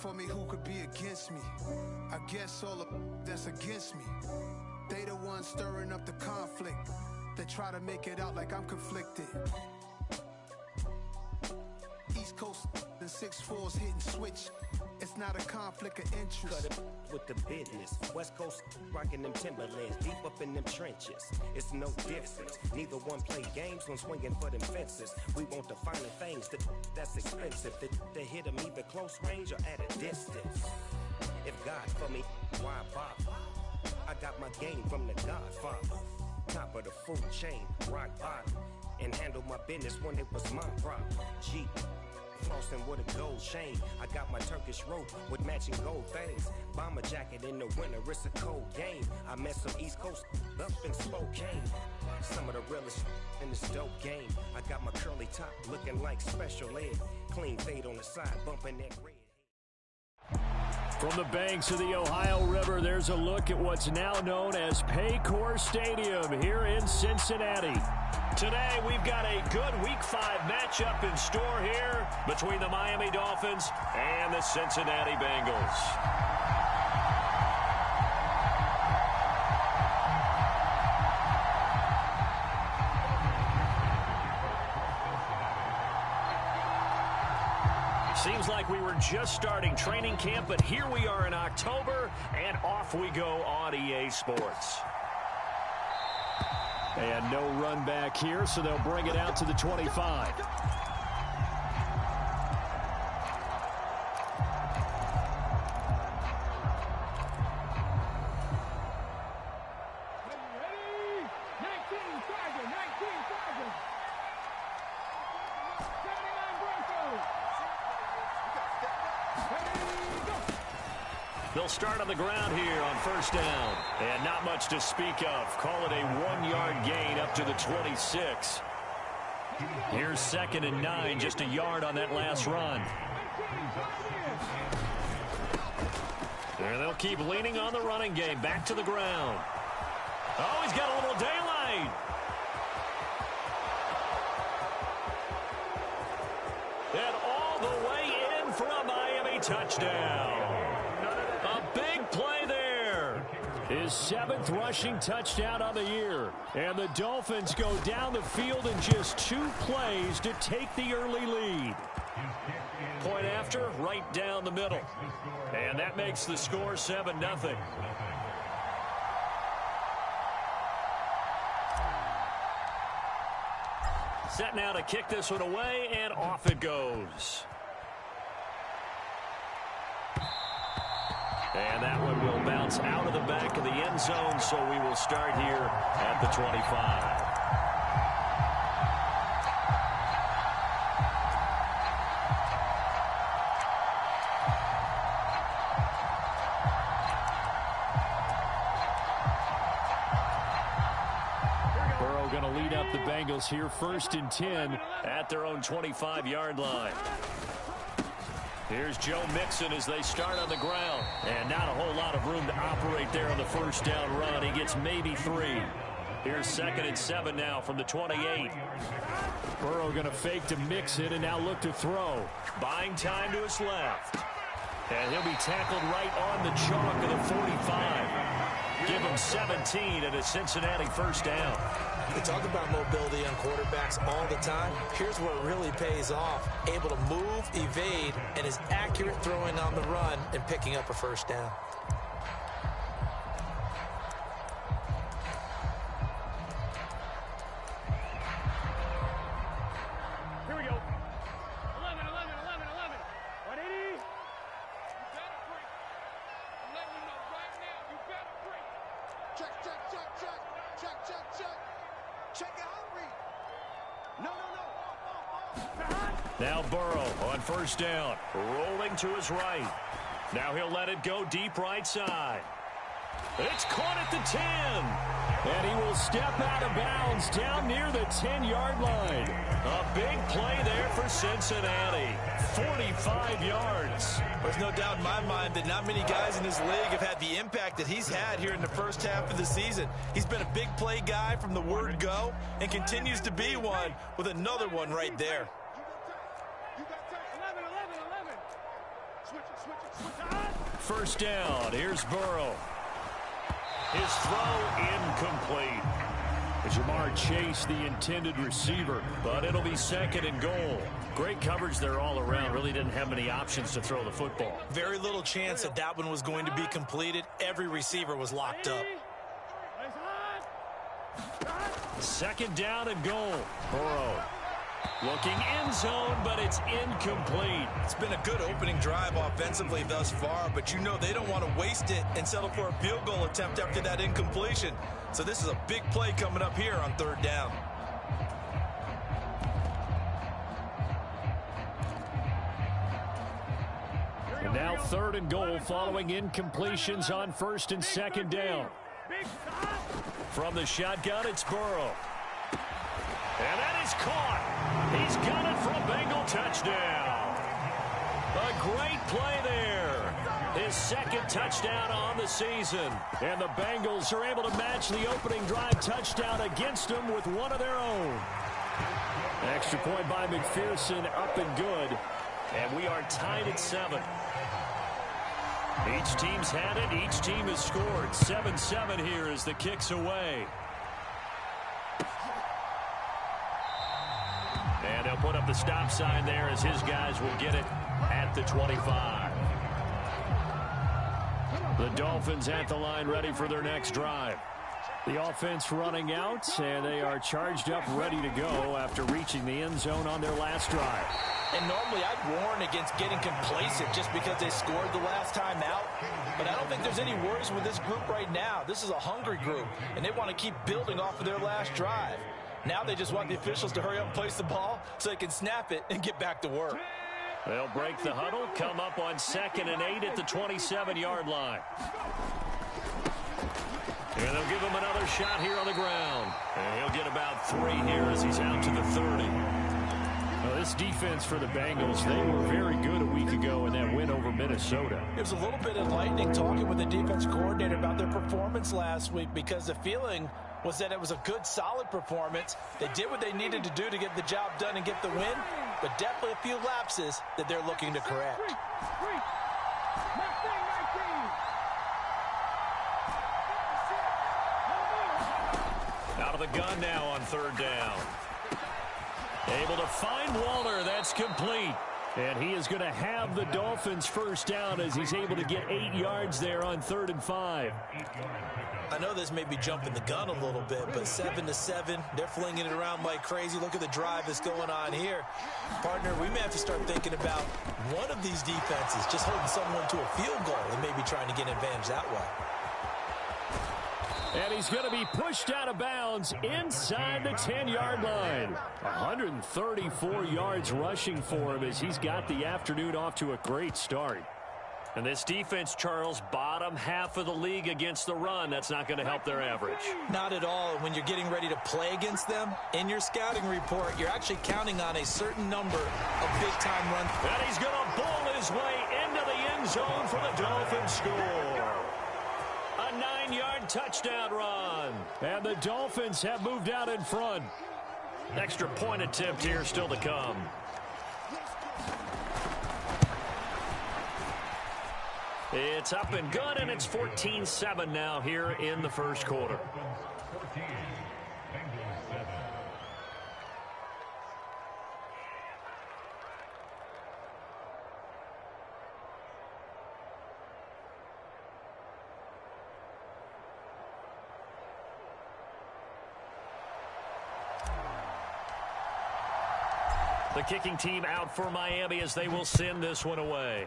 for me, who could be against me? I guess all of that's against me. They the ones stirring up the conflict. They try to make it out like I'm conflicted. East Coast and 6'4's hitting switch. It's not a conflict of interest. Cut it with the business. West Coast rocking them Timberlands, deep up in them trenches. It's no difference. Neither one play games when swinging for them fences. We want the finer things that's expensive. They hit them either close range or at a distance. If God for me, why bother? I got my game from the Godfather. Top of the food chain, rock bottom. And handle my business when it was my problem. G. Flossing with a gold chain. I got my Turkish rope with matching gold things. Bomber jacket in the winter, it's a cold game. I met some East Coast up in Spokane. Some of the realest in this dope game. I got my curly top looking like special ed. Clean fade on the side, bumping that red. From the banks of the Ohio River, there's a look at what's now known as Paycor Stadium here in Cincinnati. Today, we've got a good Week 5 matchup in store here between the Miami Dolphins and the Cincinnati Bengals. Seems like we were just starting training camp, but here we are in October, and off we go on EA Sports. And no run back here, so they'll bring it out to the 25. They'll start on the ground here on first down. And not much to speak of. Call it a 1-yard gain up to the 26. Here's 2nd and 9, just a yard on that last run. And they'll keep leaning on the running game. Back to the ground. Oh, he's got a little daylight. And all the way in for a Miami touchdown. A big play there. His 7th rushing touchdown on the year. And the Dolphins go down the field in just 2 plays to take the early lead. Point after, right down the middle. And that makes the score 7-0. Set now to kick this one away, and off it goes. And that one will bounce out of the back of the end zone, so we will start here at the 25. Burrow going to lead up the Bengals here, 1st and 10 at their own 25-yard line. Here's Joe Mixon as they start on the ground. And not a whole lot of room to operate there on the first down run. He gets maybe 3. Here's 2nd and 7 now from the 28. Burrow going to fake to Mixon and now look to throw. Buying time to his left. And he'll be tackled right on the chalk of the 45. Give him 17 and a Cincinnati first down. We talk about mobility on quarterbacks all the time. Here's where it really pays off. Able to move, evade, and is accurate throwing on the run and picking up a first down. Here we go. 11, 180. You better break. I'm letting you know right now, you better break. Check. Check it out, read. No. Now Burrow on first down, rolling to his right. Now he'll let it go deep right side. It's caught at the 10. And he will step out of bounds down near the 10-yard line. A big play there for Cincinnati. 45 yards. There's no doubt in my mind that not many guys in this league have had the impact that he's had here in the first half of the season. He's been a big play guy from the word go and continues to be one with another one right there. You got 11. First down. Here's Burrow. His throw incomplete. Jamar Chase, the intended receiver, but it'll be second and goal. Great coverage there all around. Really didn't have many options to throw the football. Very little chance that that one was going to be completed. Every receiver was locked up. Second down and goal. Burrow looking end zone, but it's incomplete. It's been a good opening drive offensively thus far, but you know they don't want to waste it and settle for a field goal attempt after that incompletion. So this is a big play coming up here on third down. And now third and goal following incompletions on first and second down. From the shotgun, it's Burrow. And that is caught. He's got it for a Bengal touchdown. A great play there. His second touchdown on the season. And the Bengals are able to match the opening drive touchdown against them with one of their own. Extra point by McPherson, up and good. And we are tied at 7. Each team's had it. Each team has scored. 7-7 here as the kick's away. And they'll put up the stop sign there as his guys will get it at the 25. The Dolphins at the line ready for their next drive. The offense running out, and they are charged up ready to go after reaching the end zone on their last drive. And normally I'd warn against getting complacent just because they scored the last time out. But I don't think there's any worries with this group right now. This is a hungry group, and they want to keep building off of their last drive. Now they just want the officials to hurry up and place the ball so they can snap it and get back to work. They'll break the huddle, come up on 2nd and 8 at the 27-yard line. And they'll give him another shot here on the ground. And he'll get about 3 here as he's out to the 30. Well, this defense for the Bengals, they were very good a week ago in that win over Minnesota. It was a little bit enlightening talking with the defense coordinator about their performance last week because the feeling was that it was a good, solid performance. They did what they needed to do to get the job done and get the win, but definitely a few lapses that they're looking to correct. Out of the gun now on third down. Able to find Waller. That's complete. And he is going to have the Dolphins first down as he's able to get 8 yards there on 3rd and 5. I know this may be jumping the gun a little bit, but 7-7, they're flinging it around like crazy. Look at the drive that's going on here. Partner, we may have to start thinking about one of these defenses just holding someone to a field goal and maybe trying to get an advantage that way. And he's going to be pushed out of bounds inside the 10-yard line. 134 yards rushing for him as he's got the afternoon off to a great start. And this defense, Charles, bottom half of the league against the run. That's not going to help their average. Not at all. When you're getting ready to play against them, in your scouting report, you're actually counting on a certain number of big-time runs. And he's going to bowl his way into the end zone for the Dolphins score. A 9-yard touchdown run. And the Dolphins have moved out in front. Extra point attempt here still to come. It's up and good, and it's 14-7 now here in the first quarter. The kicking team out for Miami as they will send this one away.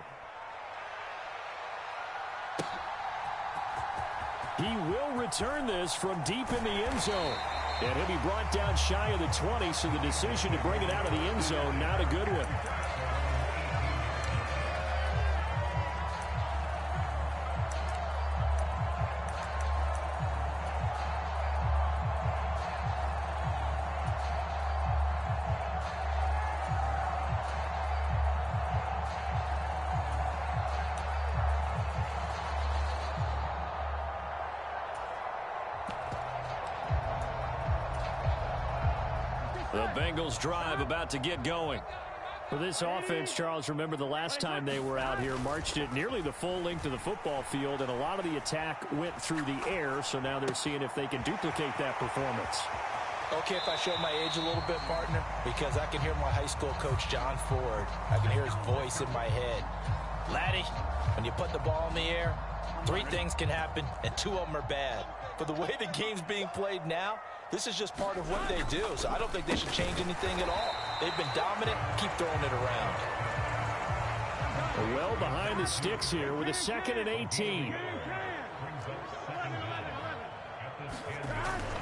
He will return this from deep in the end zone. And he'll be brought down shy of the 20, so the decision to bring it out of the end zone, not a good one. The Bengals drive about to get going. For this offense, Charles, remember the last time they were out here, marched it nearly the full length of the football field, and a lot of the attack went through the air, so now they're seeing if they can duplicate that performance. Okay, if I show my age a little bit, partner, because I can hear my high school coach, John Ford. I can hear his voice in my head. Laddie, when you put the ball in the air, 3 things can happen, and 2 of them are bad. But the way the game's being played now, this is just part of what they do, so I don't think they should change anything at all. They've been dominant. Keep throwing it around. Well behind the sticks here with a 2nd and 18.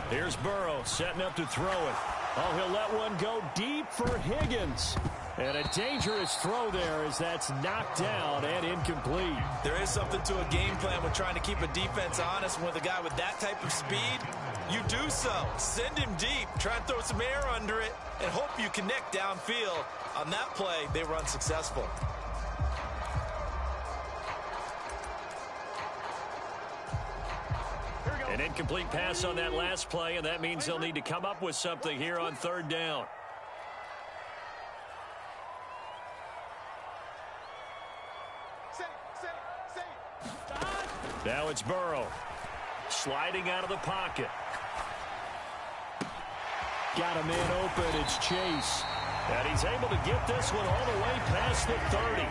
Here's Burrow setting up to throw it. Oh, he'll let one go deep for Higgins. And a dangerous throw there as that's knocked down and incomplete. There is something to a game plan with trying to keep a defense honest. With a guy with that type of speed, you do so. Send him deep. Try and throw some air under it and hope you connect downfield. On that play, they were unsuccessful. An incomplete pass on that last play, and that means they'll need to come up with something here on 3rd down. Now it's Burrow. Sliding out of the pocket. Got a man open. It's Chase. And he's able to get this one all the way past the 30.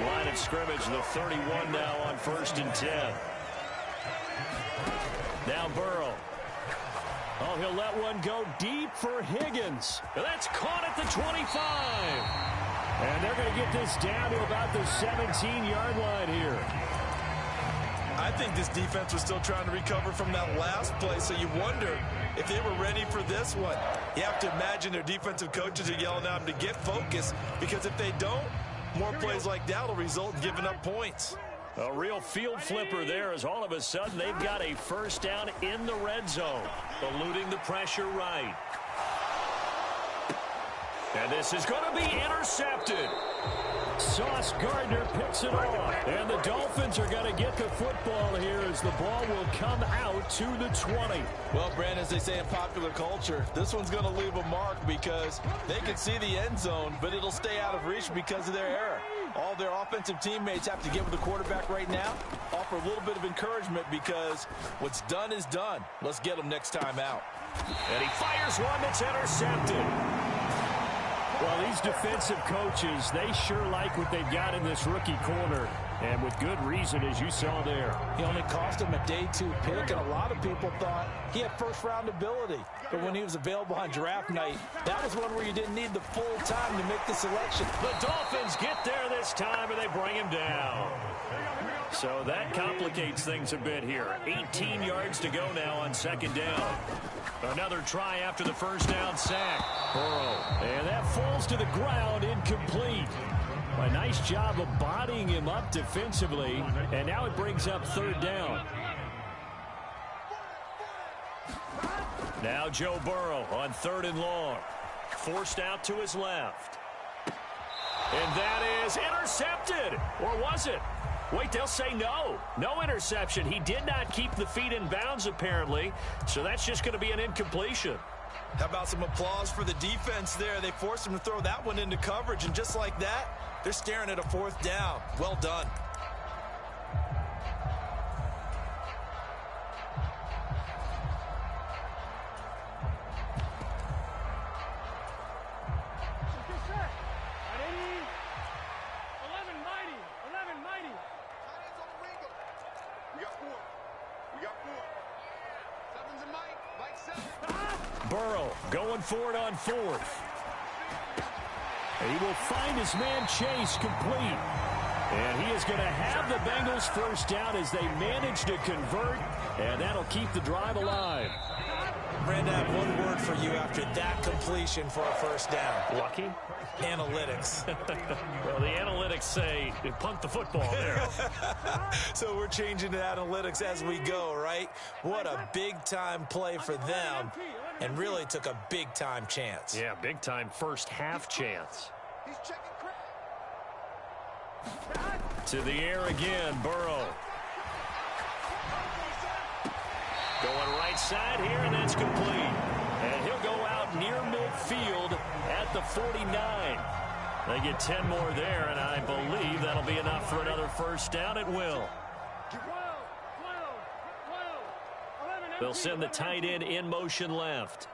Line of scrimmage, the 31 now on 1st and 10. Now Burrow. Oh, he'll let one go deep for Higgins. That's caught at the 25. And they're going to get this down to about the 17-yard line here. I think this defense was still trying to recover from that last play, so you wonder if they were ready for this one. You have to imagine their defensive coaches are yelling at them to get focused, because if they don't, more plays like that will result in giving up points. A real field flipper there as all of a sudden they've got a 1st down in the red zone, eluding the pressure right. And this is going to be intercepted. Sauce Gardner picks it off. And the Dolphins are going to get the football here as the ball will come out to the 20. Well, Brandon, as they say in popular culture, this one's going to leave a mark because they can see the end zone, but it'll stay out of reach because of their error. All their offensive teammates have to get with the quarterback right now, offer a little bit of encouragement because what's done is done. Let's get them next time out. And he fires one that's intercepted. Well, these defensive coaches, they sure like what they've got in this rookie corner, and with good reason, as you saw there. He only cost him a day 2 pick, and a lot of people thought he had first-round ability. But when he was available on draft night, that was one where you didn't need the full time to make the selection. The Dolphins get there this time, and they bring him down. So that complicates things a bit here. 18 yards to go now on 2nd down. Another try after the 1st down sack. Burrow. And that falls to the ground, incomplete. A nice job of bodying him up defensively. And now it brings up 3rd down. Now Joe Burrow on 3rd and long. Forced out to his left. And that is intercepted. Or was it? Wait, they'll say no. No interception. He did not keep the feet in bounds, apparently. So that's just going to be an incompletion. How about some applause for the defense there? They forced him to throw that one into coverage, and just like that, they're staring at a 4th down. Well done. Burrow going for it on 4th. He will find his man Chase complete. And he is going to have the Bengals 1st down as they manage to convert. And that'll keep the drive alive. Brandon, I have one word for you after that completion for a 1st down. Lucky? Analytics. Well, the analytics say punt the football there. So we're changing to analytics as we go, right? What a big-time play for them, and really took a big-time chance. Yeah, big-time first half chance. To the air again, Burrow. Going right side here, and that's complete. And he'll go out near midfield at the 49. They get 10 more there, and I believe that'll be enough for another first down. It will. They'll send the tight end in motion left.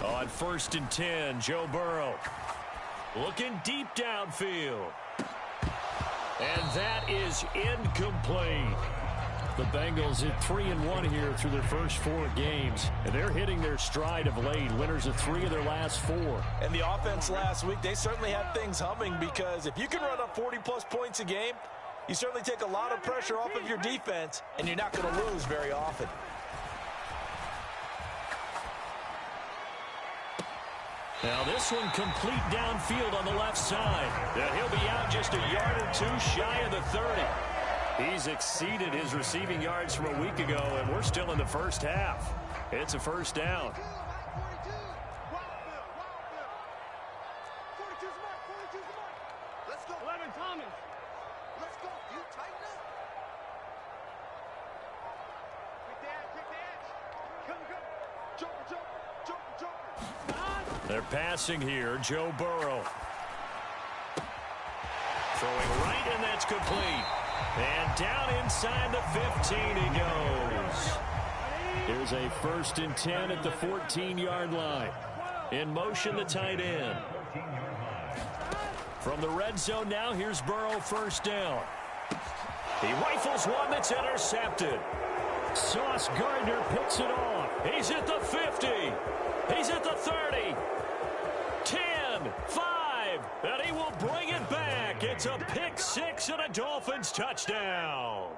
On 1st and 10, Joe Burrow looking deep downfield. And that is incomplete. The Bengals at 3-1 here through their first 4 games. And they're hitting their stride of late. Winners of 3 of their last 4. And the offense last week, they certainly had things humming, because if you can run up 40-plus points a game, you certainly take a lot of pressure off of your defense, and you're not going to lose very often. Now this one complete downfield on the left side. And he'll be out just a yard or 2 shy of the 30. He's exceeded his receiving yards from a week ago, and we're still in the first half. It's a first down. Let's go. 11 Thomas. Let's go. You tighten up. Quick the edge. Come. Jumper. They're passing here. Joe Burrow. Throwing right, and that's complete. And down inside the 15 he goes. Here's a 1st and 10 at the 14-yard line. In motion, the tight end. From the red zone now, here's Burrow, first down. He rifles one that's intercepted. Sauce Gardner picks it off. He's at the 50. He's at the 30. 10, 5, and he will bring it back. It's a pick 6 and a Dolphins touchdown.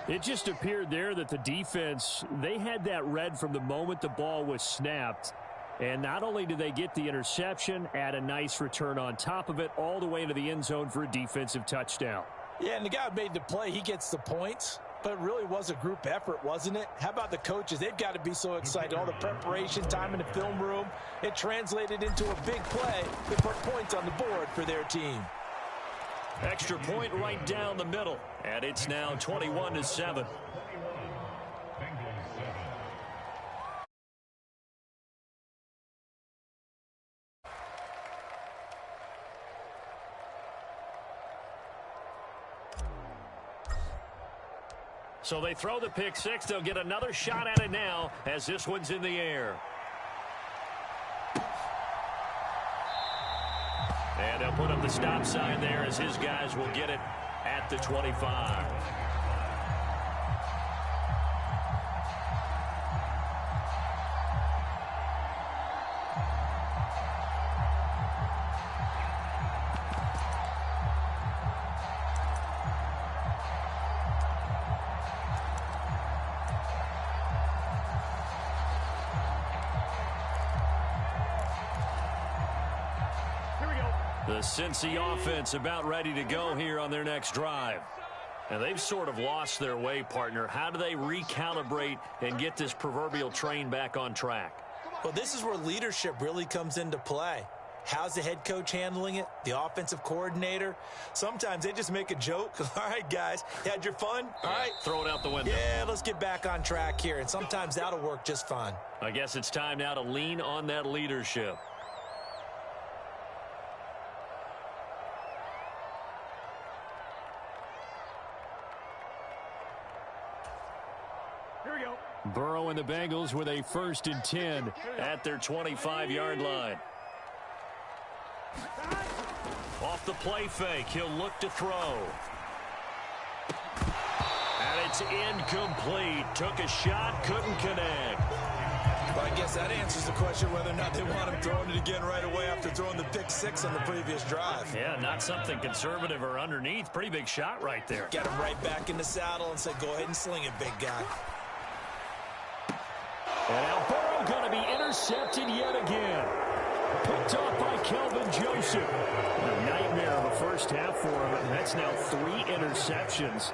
It just appeared there that the defense, they had that read from the moment the ball was snapped. And not only did they get the interception, add a nice return on top of it, all the way into the end zone for a defensive touchdown. Yeah, and the guy who made the play, he gets the points. But it really was a group effort, wasn't it? How about the coaches? They've got to be so excited. All the preparation time in the film room, it translated into a big play that put points on the board for their team. Extra point right down the middle. And it's now 21-7. So they throw the pick 6. They'll get another shot at it now as this one's in the air. And they'll put up the stop sign there as his guys will get it at the 25. The Cincy offense about ready to go here on their next drive. And they've sort of lost their way, partner. How do they recalibrate and get this proverbial train back on track? Well, this is where leadership really comes into play. How's the head coach handling it? The offensive coordinator? Sometimes they just make a joke. All right, guys, you had your fun? All right. Throw it out the window. Yeah, let's get back on track here. And sometimes that'll work just fine. I guess it's time now to lean on that leadership. Burrow and the Bengals with a 1st and 10 at their 25-yard line. Off the play fake, he'll look to throw. And it's incomplete. Took a shot, couldn't connect. Well, I guess that answers the question whether or not they want him throwing it again right away after throwing the pick 6 on the previous drive. Yeah, not something conservative or underneath. Pretty big shot right there. Got him right back in the saddle and said, go ahead and sling it, big guy. And now Burrow going to be intercepted yet again. Picked off by Kelvin Joseph. A nightmare of a first half for him, and that's now 3 interceptions.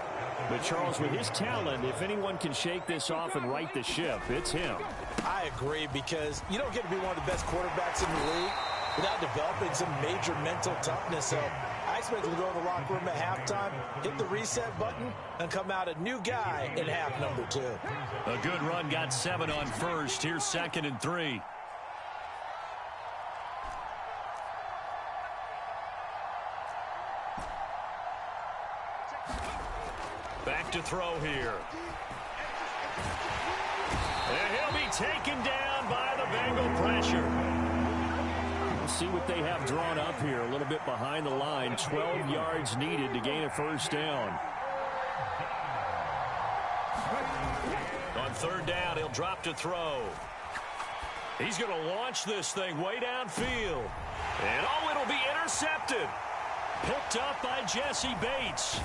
But, Charles, with his talent, if anyone can shake this off and right the ship, it's him. I agree, because you don't get to be one of the best quarterbacks in the league without developing some major mental toughness. So I expect him to go in the locker room at halftime, hit the reset button, and come out a new guy in half number 2. A good run, got 7 on first. Here's 2nd and 3. drop to throw here. And he'll be taken down by the Bengal pressure. We'll see what they have drawn up here. A little bit behind the line. 12 yards needed to gain a first down. On third down, he'll drop to throw. He's going to launch this thing way downfield. And it'll be intercepted. Picked up by Jesse Bates.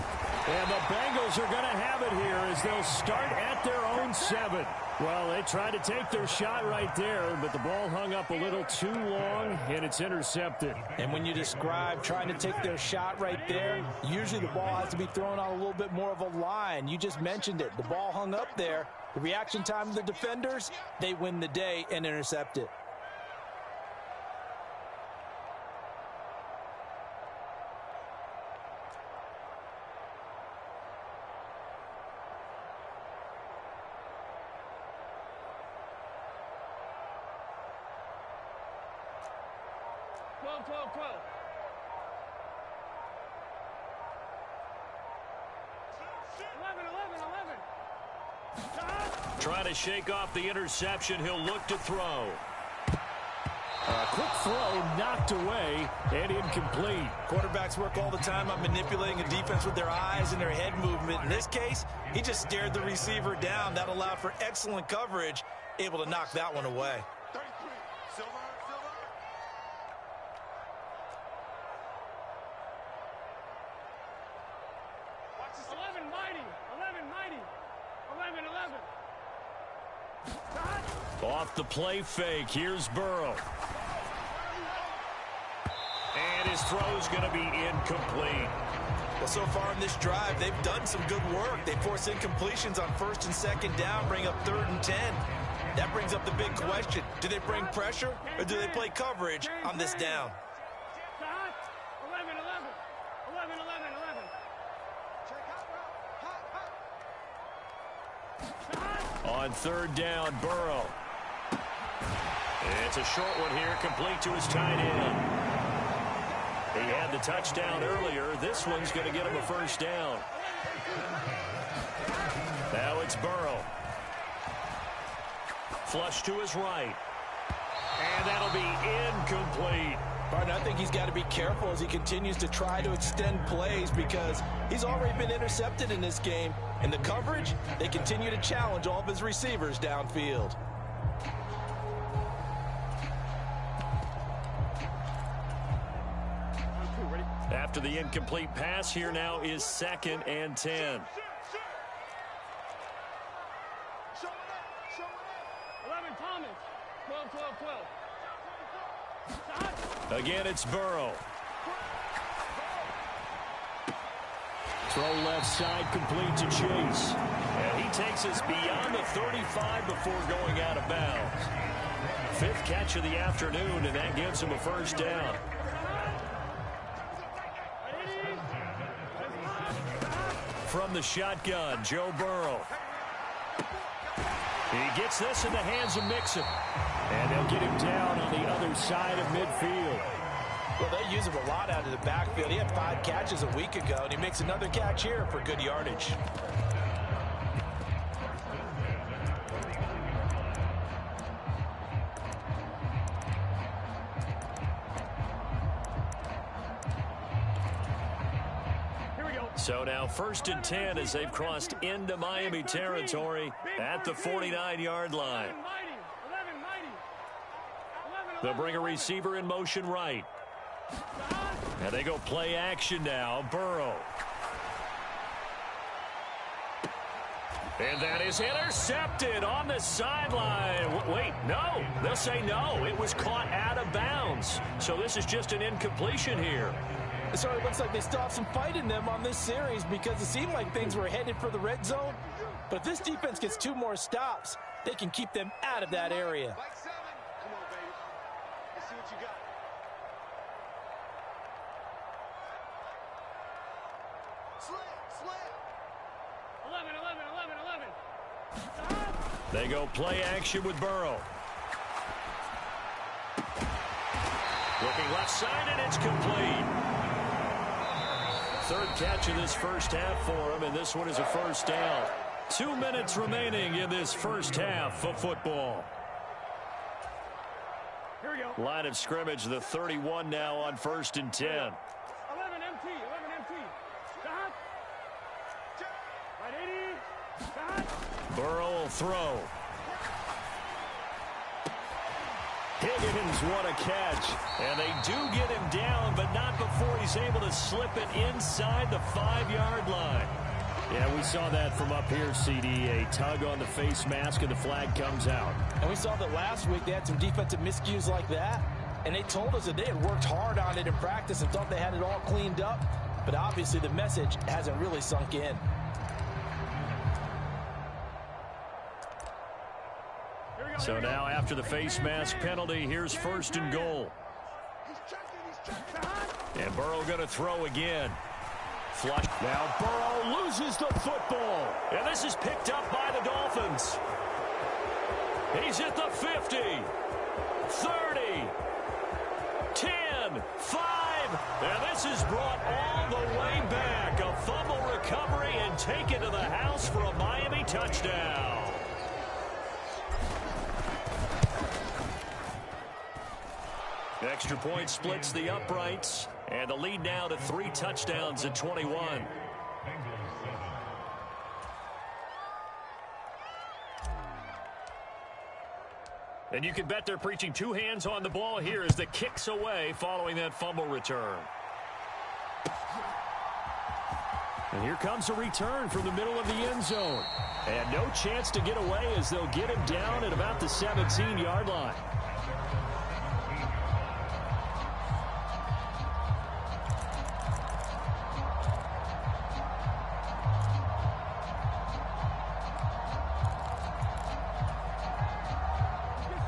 And the Bengals are going to have it here as they'll start at their own 7. Well, they tried to take their shot right there, but the ball hung up a little too long, and it's intercepted. And when you describe trying to take their shot right there, usually the ball has to be thrown out a little bit more of a line. You just mentioned it. The ball hung up there. The reaction time of the defenders, they win the day and intercept it. Trying to shake off the interception. He'll look to throw. A quick throw knocked away and incomplete. Quarterbacks work all the time on manipulating a defense with their eyes and their head movement. In this case, he just stared the receiver down. That allowed for excellent coverage, able to knock that one away. 33, Silver. Watch this. 11 mighty. 11. Off the play fake. Here's Burrow. And his throw's going to be incomplete. Well, so far in this drive, they've done some good work. They force incompletions on first and second down, bring up 3rd and 10. That brings up the big question. Do they bring pressure or do they play coverage on this down? 11. On third down, Burrow. It's a short one here, complete to his tight end. He had the touchdown earlier. This one's going to get him a first down. Now it's Burrow. Flush to his right. And that'll be incomplete. Martin, I think he's got to be careful as he continues to try to extend plays because he's already been intercepted in this game. In the coverage, they continue to challenge all of his receivers downfield. After the incomplete pass, here now is 2nd and 10. 11 Thomas. 12. Again, it's Burrow. Throw left side, complete to Chase. And he takes us beyond the 35 before going out of bounds. 5th catch of the afternoon, and that gives him a first down. From the shotgun, Joe Burrow. He gets this in the hands of Mixon. And they'll get him down on the other side of midfield. Well, they use him a lot out of the backfield. He had 5 catches a week ago, and he makes another catch here for good yardage. So now 1st and 10 as they've crossed into Miami territory at the 49-yard line. They'll bring a receiver in motion right. And they go play action now. Burrow. And that is intercepted on the sideline. Wait, no. They'll say no. It was caught out of bounds. So this is just an incompletion here. So it looks like they still have some fight in them on this series because it seemed like things were headed for the red zone. But if this defense gets 2 more stops, they can keep them out of that area. Come on, baby. Let's see what you got. Slam. 11. They go play action with Burrow. Looking left side, and it's complete. Third catch of this first half for him, and this one is a first down. 2 minutes remaining in this first half of football. Here we go. Line of scrimmage, the 31 now on 1st and 10. 11 MT. Stop. Right 80. Stop. Burrow will throw. Higgins, what a catch. And they do get him down, but not before he's able to slip it inside the 5-yard line. Yeah, we saw that from up here, CD. A tug on the face mask, and the flag comes out. And we saw that last week they had some defensive miscues like that. And they told us that they had worked hard on it in practice and thought they had it all cleaned up. But obviously the message hasn't really sunk in. So now after the face mask penalty, here's 1st and goal. And Burrow going to throw again. Flush. Now Burrow loses the football. And this is picked up by the Dolphins. He's at the 50, 30, 10, 5. And this is brought all the way back. A fumble recovery and taken to the house for a Miami touchdown. Extra point splits the uprights, and the lead now to 3 touchdowns at 21. And you can bet they're preaching 2 hands on the ball here as the kick's away following that fumble return. And here comes a return from the middle of the end zone. And no chance to get away as they'll get him down at about the 17-yard line.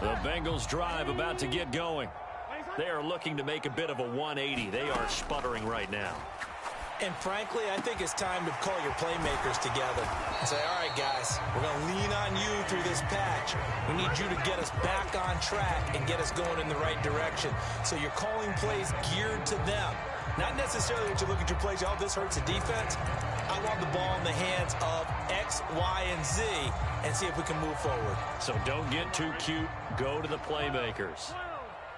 The Bengals drive about to get going. They are looking to make a bit of a 180. They are sputtering right now. And frankly, I think it's time to call your playmakers together and say, all right, guys, we're going to lean on you through this patch. We need you to get us back on track and get us going in the right direction. So you're calling plays geared to them. Not necessarily that you look at your plays, oh, this hurts the defense. I want the ball in the hands of X, Y, and Z and see if we can move forward. So don't get too cute. Go to the playmakers.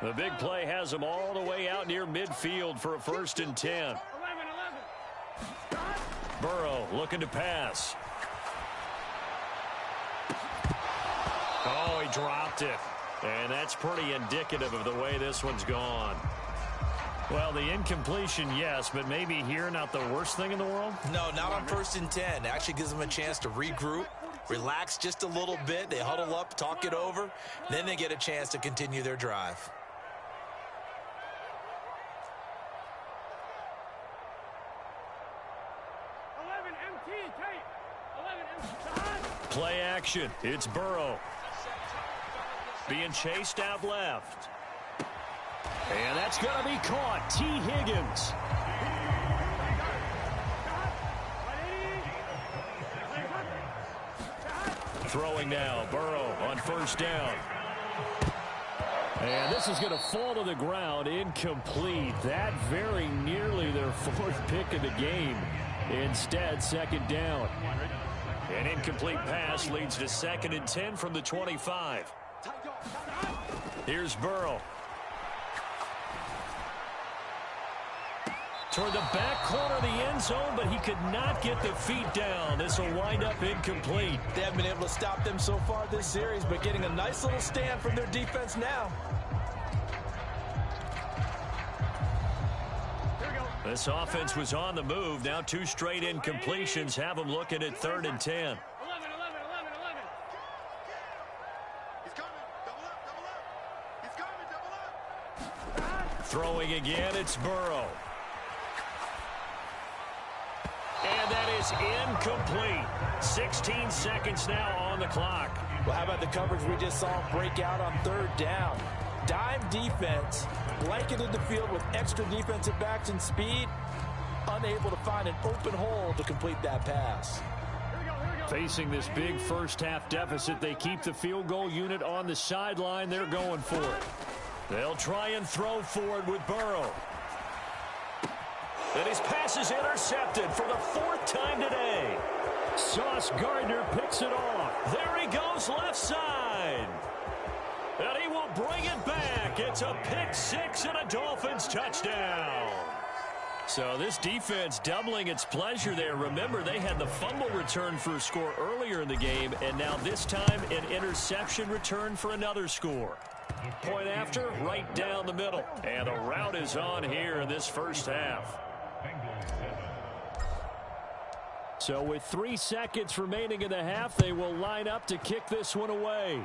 The big play has them all the way out near midfield for a 1st and 10. Burrow looking to pass. Oh, he dropped it. And that's pretty indicative of the way this one's gone. Well, the incompletion, yes, but maybe here not the worst thing in the world? No, not on 1st and 10. It actually gives them a chance to regroup, relax just a little bit. They huddle up, talk it over. Then they get a chance to continue their drive. Play action. It's Burrow. Being chased out left. And that's going to be caught. T. Higgins. Throwing now. Burrow on 1st down. And this is going to fall to the ground. Incomplete. That very nearly their 4th pick of the game. Instead, 2nd down. An incomplete pass leads to 2nd and 10 from the 25. Here's Burrow. Toward the back corner of the end zone, but he could not get the feet down. This will wind up incomplete. They haven't been able to stop them so far this series, but getting a nice little stand from their defense now. This offense was on the move. Now 2 straight incompletions have them looking at 3rd and 10. 11. He's coming. Double up. He's coming. Double up. Throwing again, it's Burrow. And that is incomplete. 16 seconds now on the clock. Well, how about the coverage we just saw break out on 3rd down? Dime defense, blanketed the field with extra defensive backs and speed, unable to find an open hole to complete that pass. Facing this big first half deficit, they keep the field goal unit on the sideline. They're going for it. They'll try and throw forward with Burrow. And his pass is intercepted for the 4th time today. Sauce Gardner picks it off. There he goes left side. And he will bring it back. It's a pick 6 and a Dolphins touchdown. So this defense doubling its pleasure there. Remember, they had the fumble return for a score earlier in the game, and now this time an interception return for another score. Point after, right down the middle. And the route is on here in this first half. So with 3 seconds remaining in the half, they will line up to kick this one away.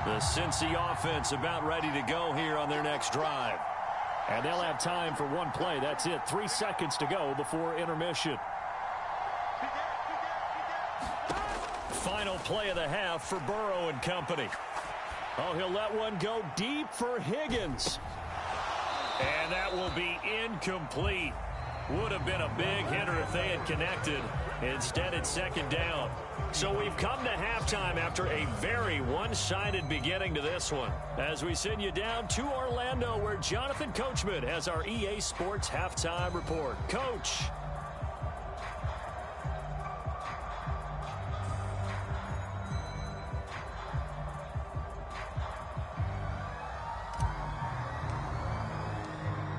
The Cincy offense about ready to go here on their next drive. And they'll have time for one play. That's it. 3 seconds to go before intermission. Final play of the half for Burrow and company. Oh, he'll let one go deep for Higgins. And that will be incomplete. Would have been a big hitter if they had connected. Instead, it's second down. So we've come to halftime after a very one-sided beginning to this one. As we send you down to Orlando, where Jonathan Coachman has our EA Sports Halftime Report. Coach.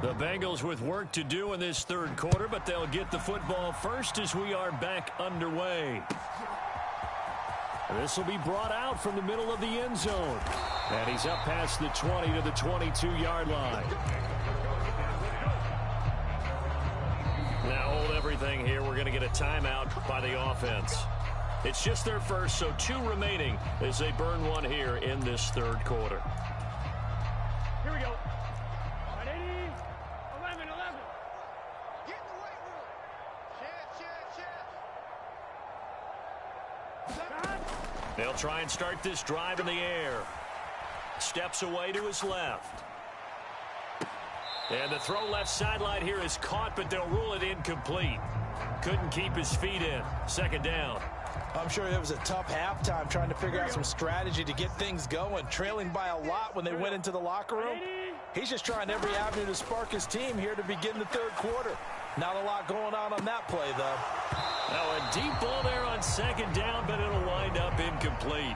The Bengals with work to do in this third quarter, but they'll get the football first as we are back underway. This will be brought out from the middle of the end zone. And he's up past the 20 to the 22-yard line. Now hold everything here. We're going to get a timeout by the offense. It's just their first, so 2 remaining as they burn one here in this third quarter. Here we go. 11. Get in the weight room. Chad. They'll try and start this drive in the air. Steps away to his left. And the throw left sideline here is caught, but they'll rule it incomplete. Couldn't keep his feet in. Second down. I'm sure it was a tough halftime trying to figure out some strategy to get things going, trailing by a lot when they went into the locker room. He's just trying every avenue to spark his team here to begin the third quarter. Not a lot going on that play, though. Now a deep ball there on second down, but it'll wind up incomplete.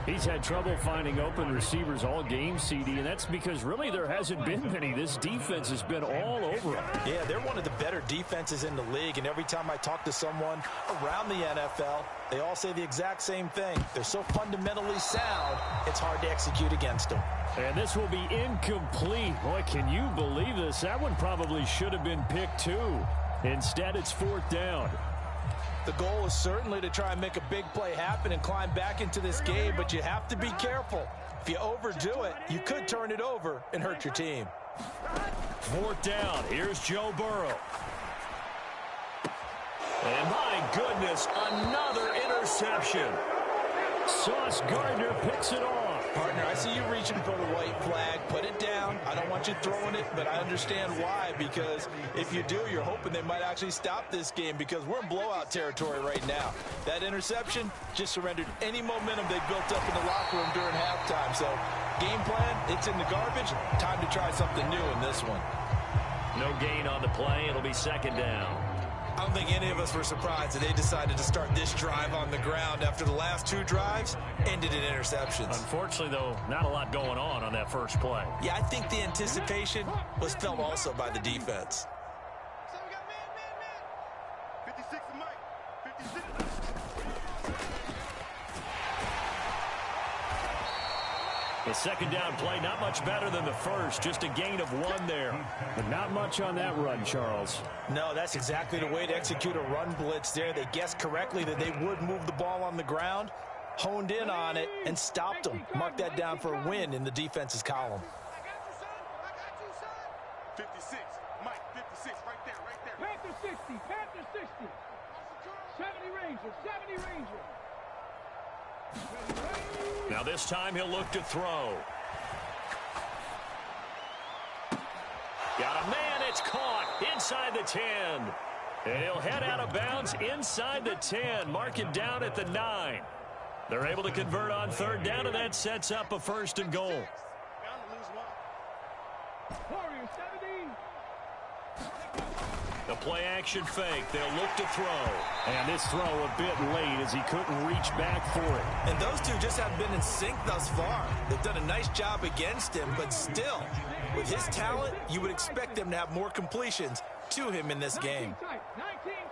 He's had trouble finding open receivers all game, CD, and that's because really there hasn't been many. This defense has been all over him. Yeah, they're one of the better defenses in the league, and every time I talk to someone around the NFL, they all say the exact same thing. They're so fundamentally sound, it's hard to execute against them. And this will be incomplete. Boy, can you believe this? That one probably should have been picked too. Instead, it's fourth down. The goal is certainly to try and make a big play happen and climb back into this game, but you have to be careful. If you overdo it, you could turn it over and hurt your team. Fourth down. Here's Joe Burrow. And my goodness, another interception. Sauce Gardner picks it off. Partner, I see you reaching for the white flag. Put it down. I don't want you throwing it, but I understand why, because if you do, you're hoping they might actually stop this game, because we're in blowout territory right now. That interception just surrendered any momentum they built up in the locker room during halftime. So game plan, it's in the garbage. Time to try something new in this one. No gain on the play. It'll be second down. I don't think any of us were surprised that they decided to start this drive on the ground after the last 2 drives ended in interceptions. Unfortunately, though, not a lot going on that first play. Yeah, I think the anticipation was felt also by the defense. So we got man. 56 and Mike. 56. The second down play, not much better than the first. Just a gain of 1 there. But not much on that run, Charles. No, that's exactly the way to execute a run blitz there. They guessed correctly that they would move the ball on the ground, honed in on it, and stopped them. Mark that down for a win in the defense's column. I got you, son. 56. Mike, 56. Right there. Panther 60. Panther 60. 70 Ranger. 70 Ranger. Now this time he'll look to throw. Got a man. It's caught inside the 10. And he'll head out of bounds inside the 10. Mark it down at the 9. They're able to convert on third down, and that sets up a 1st and goal. The play action fake. They'll look to throw. And this throw a bit late as he couldn't reach back for it. And those two just haven't been in sync thus far. They've done a nice job against him, but still, with his talent, you would expect them to have more completions to him in this game. 19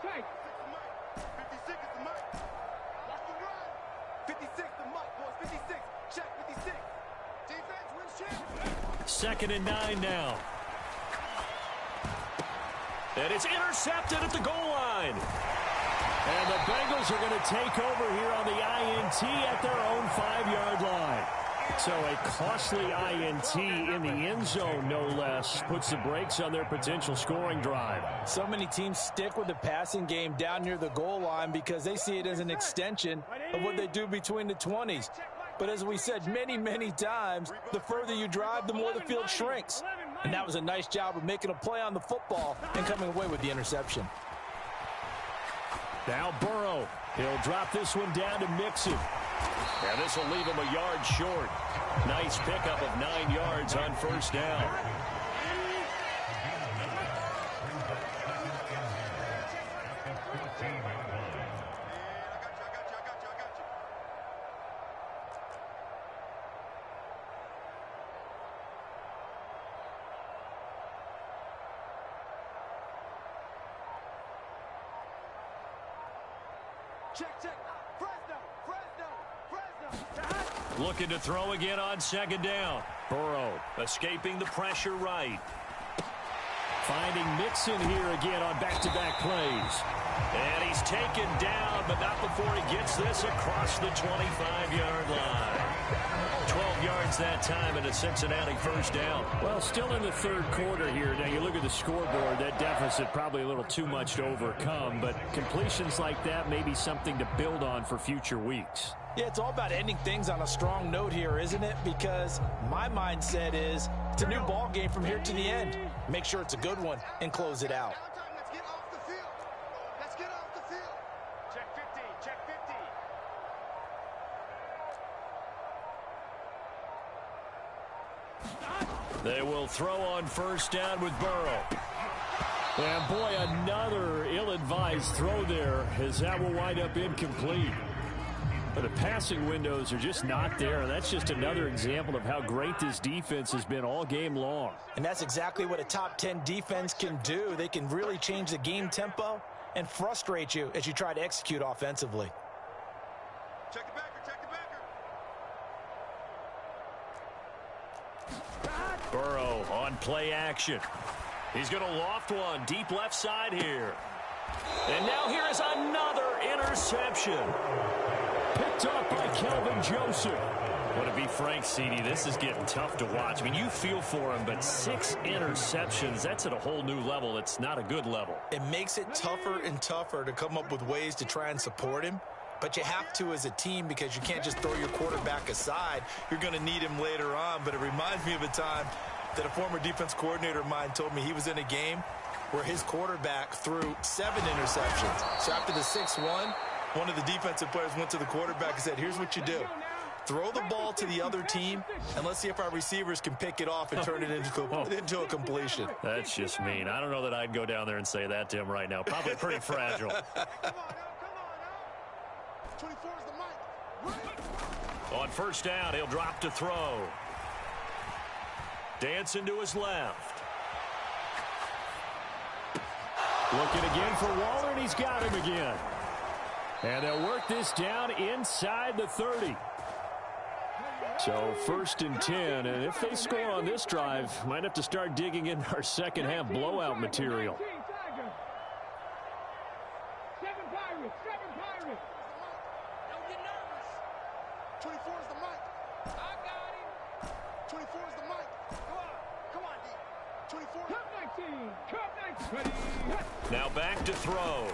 tight. 56 is the mic. Watch the run. 56 the mic, boys. 56. Check 56. Defense wins champ. 2nd and 9 now. And it's intercepted at the goal line. And the Bengals are going to take over here on the INT at their own 5-yard line. So a costly INT in the end zone, no less, puts the brakes on their potential scoring drive. So many teams stick with the passing game down near the goal line because they see it as an extension of what they do between the 20s. But as we said many, many times, the further you drive, the more the field shrinks. And that was a nice job of making a play on the football and coming away with the interception. Now Burrow. He'll drop this one down to Mixon. And this will leave him a yard short. Nice pickup of 9 yards on 1st down. Check. Fresno. Looking to throw again on 2nd down. Burrow escaping the pressure right. Finding Mixon here again on back-to-back plays. And he's taken down, but not before he gets this across the 25-yard line. 12 yards that time, and a Cincinnati 1st down. Well, still in the 3rd quarter here. Now, you look at the scoreboard, that deficit probably a little too much to overcome, but completions like that may be something to build on for future weeks. Yeah, it's all about ending things on a strong note here, isn't it? Because my mindset is it's a new ball game from here to the end. Make sure it's a good one and close it out. Let's get off the field. Let's get off the field. Check 50. Check 50. They will throw on 1st down with Burrow. And boy, another ill-advised throw there as that will wind up incomplete. But the passing windows are just not there. That's just another example of how great this defense has been all game long. And that's exactly what a top 10 defense can do. They can really change the game tempo and frustrate you as you try to execute offensively. Check the backer. Burrow on play action. He's going to loft one deep left side here. And now here is another interception. Picked up by Kelvin Joseph. Well, to be frank, CD, this is getting tough to watch. I mean, you feel for him, but 6 interceptions, that's at a whole new level. It's not a good level. It makes it tougher and tougher to come up with ways to try and support him. But you have to as a team because you can't just throw your quarterback aside. You're going to need him later on. But it reminds me of a time that a former defense coordinator of mine told me he was in a game where his quarterback threw 7 interceptions. So after the 6-1, one of the defensive players went to the quarterback and said, here's what you do. Throw the ball to the other team, and let's see if our receivers can pick it off and turn it into a completion. That's just mean. I don't know that I'd go down there and say that to him right now. Probably pretty fragile. 24 is the mic. On 1st down, he'll drop to throw. Dancing to his left. Looking again for Waller, and he's got him again. And they'll work this down inside the 30. So 1st and 10, and if they score on this drive, might have to start digging in our second half blowout material. 7 Pirates. Don't get nervous. 24 is the mic. I got him. 24 is the mic. Come on, D. 24. Cup 19. Now back to throw.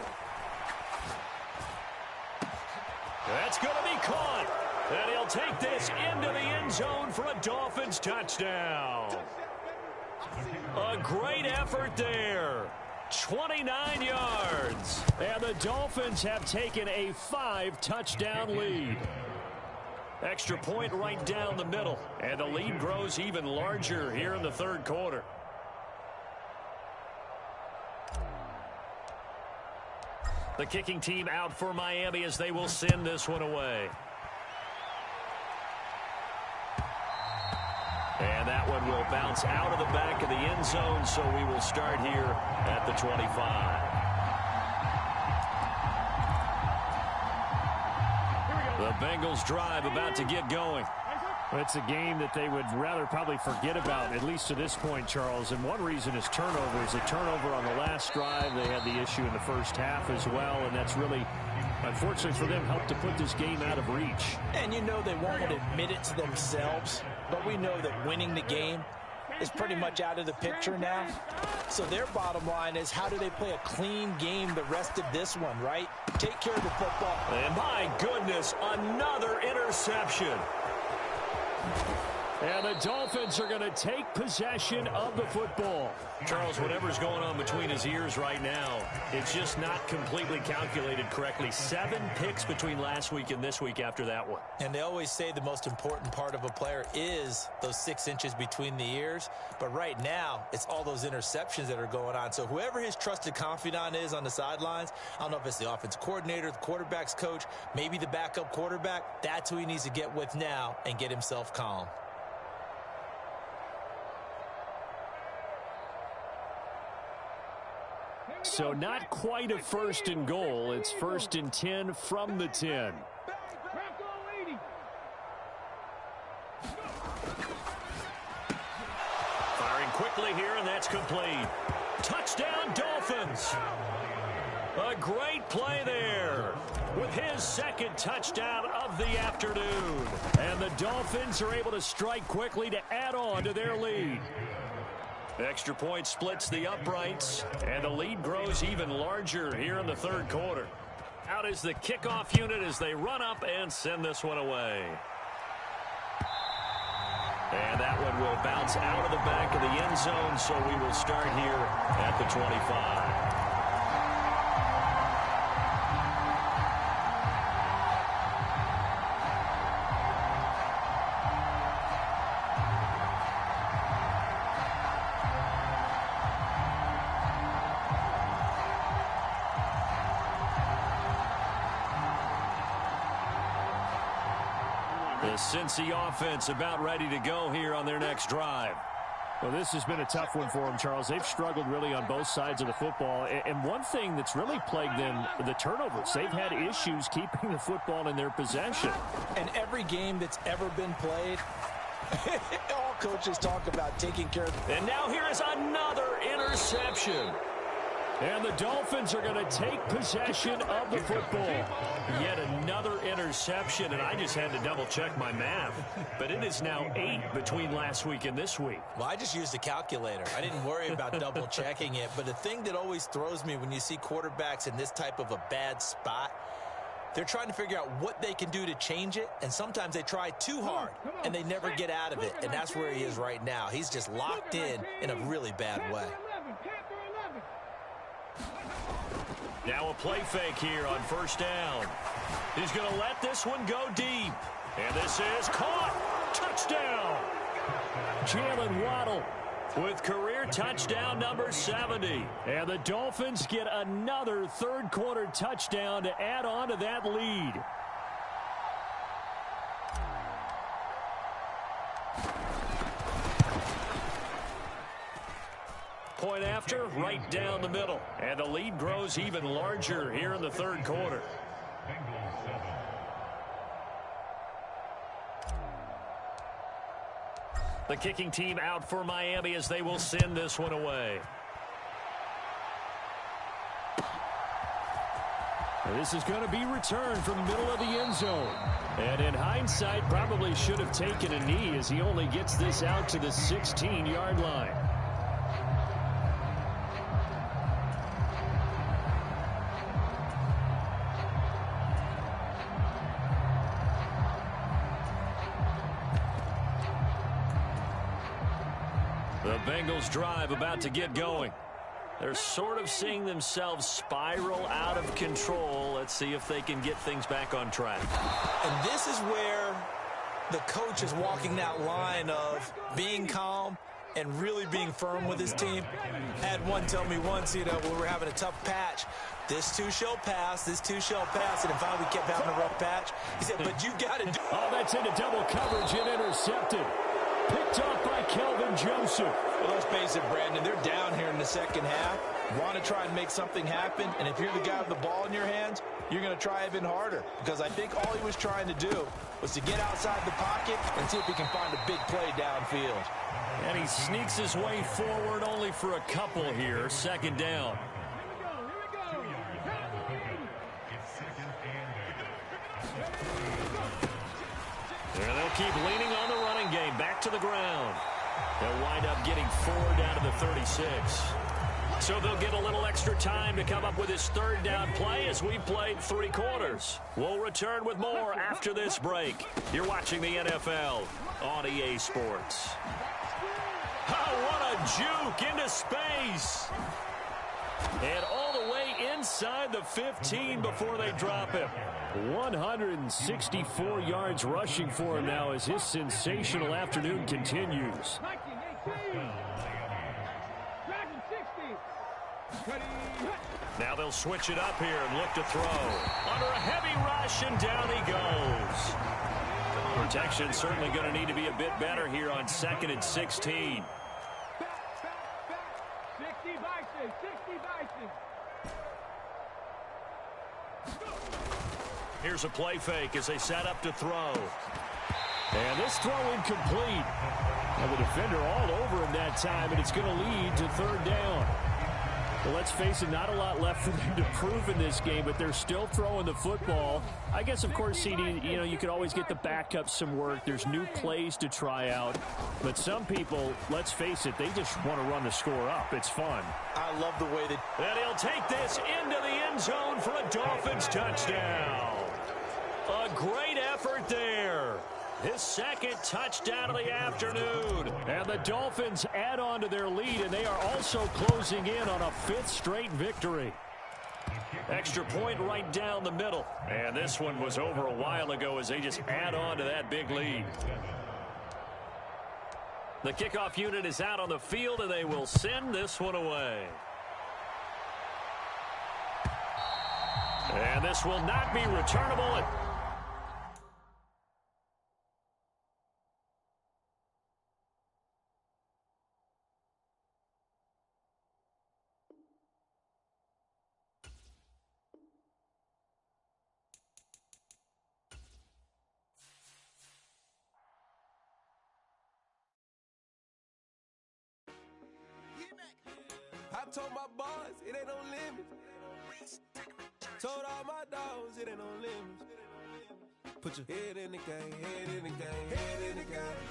That's going to be caught. And he'll take this into the end zone for a Dolphins touchdown. A great effort there. 29 yards. And the Dolphins have taken a 5-touchdown lead. Extra point right down the middle. And the lead grows even larger here in the third quarter. The kicking team out for Miami as they will send this one away. And that one will bounce out of the back of the end zone, so we will start here at the 25. The Bengals drive about to get going. It's a game that they would rather probably forget about, at least to this point, Charles. And one reason is turnovers. A turnover on the last drive. They had the issue in the first half as well, and that's really, unfortunately for them, helped to put this game out of reach. And you know they won't admit it to themselves, but we know that winning the game is pretty much out of the picture now. So their bottom line is, how do they play a clean game the rest of this one, right? Take care of the football. And my goodness, another interception. And the Dolphins are going to take possession of the football. Charles, whatever's going on between his ears right now, it's just not completely calculated correctly. 7 picks between last week and this week after that one. And they always say the most important part of a player is those 6 inches between the ears. But right now, it's all those interceptions that are going on. So whoever his trusted confidant is on the sidelines, I don't know if it's the offense coordinator, the quarterback's coach, maybe the backup quarterback, that's who he needs to get with now and get himself calm. So not quite a first and goal. It's 1st and 10 from the 10. Firing quickly here, and that's complete. Touchdown, Dolphins. A great play there with his 2nd touchdown of the afternoon. And the Dolphins are able to strike quickly to add on to their lead. Extra point splits the uprights, and the lead grows even larger here in the third quarter. Out is the kickoff unit as they run up and send this one away. And that one will bounce out of the back of the end zone, so we will start here at the 25. The Cincy offense about ready to go here on their next drive. Well, this has been a tough one for them, Charles. They've struggled really on both sides of the football. And one thing that's really plagued them, the turnovers. They've had issues keeping the football in their possession. And every game that's ever been played, all coaches talk about taking care of it. And now here is another interception. And the Dolphins are going to take possession of the football. Yet another interception, and I just had to double-check my math. But it is now 8 between last week and this week. Well, I just used a calculator. I didn't worry about double-checking it. But the thing that always throws me when you see quarterbacks in this type of a bad spot, they're trying to figure out what they can do to change it, and sometimes they try too hard, and they never get out of it. And that's where he is right now. He's just locked in a really bad way. Now a play fake here on first down. He's going to let this one go deep. And this is caught. Touchdown. Jalen Waddle with career touchdown number 70. And the Dolphins get another third quarter touchdown to add on to that lead. Point after, right down the middle. And the lead grows even larger here in the third quarter. The kicking team out for Miami as they will send this one away. This is going to be returned from the middle of the end zone. And in hindsight, probably should have taken a knee as he only gets this out to the 16-yard line. The The Bengals drive about to get going. They're sort of seeing themselves spiral out of control. Let's see if they can get things back on track. And this is where the coach is walking that line of being calm and really being firm with his team. I had one tell me once, when we were having a tough patch, this too shall pass, this too shall pass. And finally we kept having a rough patch. He said, but you got to do. Oh, that's into double coverage and intercepted. Picked off by Kelvin Joseph. Well, let's face it, Brandon, they're down here in the second half. Want to try and make something happen, and if you're the guy with the ball in your hands, you're going to try even harder, because I think all he was trying to do was to get outside the pocket and see if he can find a big play downfield. And he sneaks his way forward only for a couple here. Second down. There they'll keep leaning on the running game. Back to the ground. They'll wind up getting 4 down to the 36. So they'll get a little extra time to come up with his third down play as we've played 3 quarters. We'll return with more after this break. You're watching the NFL on EA Sports. Oh, what a juke into space. And all the way inside the 15 before they drop him. 164 yards rushing for him now as his sensational afternoon continues. Now they'll switch it up here and look to throw. Under a heavy rush, and down he goes. Protection certainly going to need to be a bit better here on 2nd and 16. Here's a play fake as they set up to throw. And this throw incomplete. And the defender all over him that time, and it's going to lead to 3rd down. Well, let's face it, not a lot left for them to prove in this game, but they're still throwing the football. I guess, of course, CD, you could always get the backup some work. There's new plays to try out. But some people, let's face it, they just want to run the score up. It's fun. I love the way that... And he'll take this into the end zone for a Dolphins touchdown. A great effort there. His 2nd touchdown of the afternoon. And the Dolphins add on to their lead, and they are also closing in on a 5th straight victory. Extra point right down the middle. And this one was over a while ago as they just add on to that big lead. The kickoff unit is out on the field, and they will send this one away. And this will not be returnable. I told my boys, it ain't no limits. Told all my dogs, it ain't no limits. Put your head in the game, head in the game, head in the game.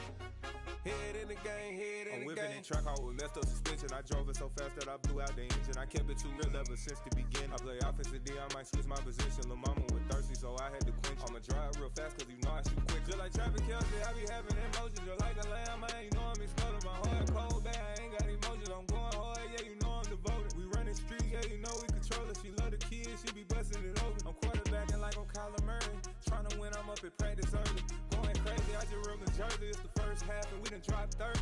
Head in the game, head in the game. I'm whipping in track out with messed up suspension. I drove it so fast that I blew out the engine. I kept it too real ever since the beginning. I play offensive D, I might switch my position. Lil' mama was thirsty, so I had to quench. I'ma drive real fast, cause you know I shoot quick. Just like traffic Kelsey, I be having emotions. Just like a lamb, man, you know I'm exploding. My heart cold, bad, I ain't got emotions. I'm going hard, yeah, you know I'm devoted. We running streets, yeah, you know we control it. She love the kids, she be busting it open. I'm quarterbacking like I'm Kyler Murray. Trying to win, I'm up at practice early. Going crazy, I just rolled the jersey. It's the first half, and we done dropped 30.